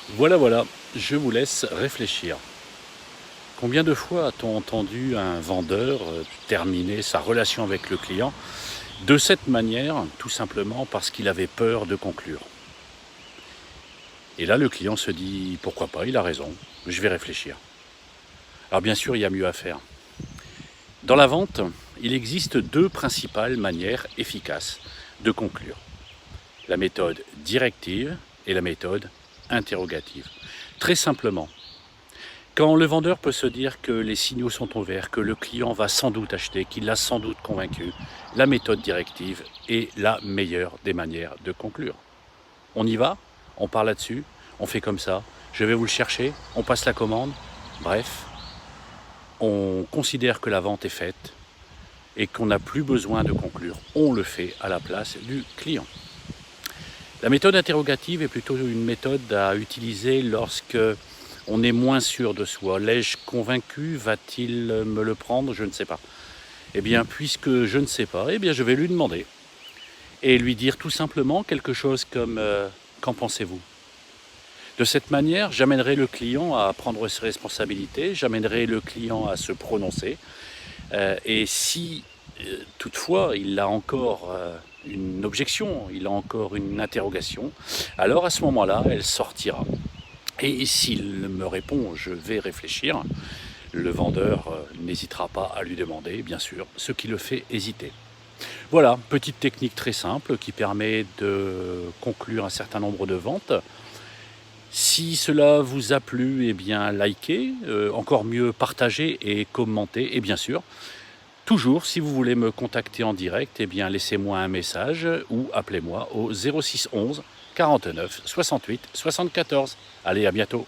Voilà, je vous laisse réfléchir. Combien de fois a-t-on entendu un vendeur terminer sa relation avec le client de cette manière, tout simplement parce qu'il avait peur de conclure? Et là, le client se dit, pourquoi pas, il a raison, je vais réfléchir. Alors bien sûr, il y a mieux à faire. Dans la vente, il existe deux principales manières efficaces de conclure. La méthode directive et la méthode interrogative. Très simplement, quand le vendeur peut se dire que les signaux sont au vert, que le client va sans doute acheter, qu'il l'a sans doute convaincu, la méthode directive est la meilleure des manières de conclure. On y va, on part là-dessus, on fait comme ça, je vais vous le chercher, on passe la commande, bref, on considère que la vente est faite et qu'on n'a plus besoin de conclure. On le fait à la place du client. La méthode interrogative est plutôt une méthode à utiliser lorsque on est moins sûr de soi. L'ai-je convaincu? Va-t-il me le prendre? Je ne sais pas. Eh bien, puisque je ne sais pas, eh bien, je vais lui demander. Et lui dire tout simplement quelque chose comme qu'en pensez-vous? De cette manière, j'amènerai le client à prendre ses responsabilités, j'amènerai le client à se prononcer. Et si toutefois il a encore une objection, il a encore une interrogation, alors à ce moment-là, elle sortira. Et s'il me répond, je vais réfléchir, le vendeur n'hésitera pas à lui demander, bien sûr, ce qui le fait hésiter. Voilà, petite technique très simple qui permet de conclure un certain nombre de ventes. Si cela vous a plu, eh bien likez, encore mieux partagez et commentez, et bien sûr, toujours, si vous voulez me contacter en direct, eh bien laissez-moi un message ou appelez-moi au 06 11 49 68 74. Allez, à bientôt.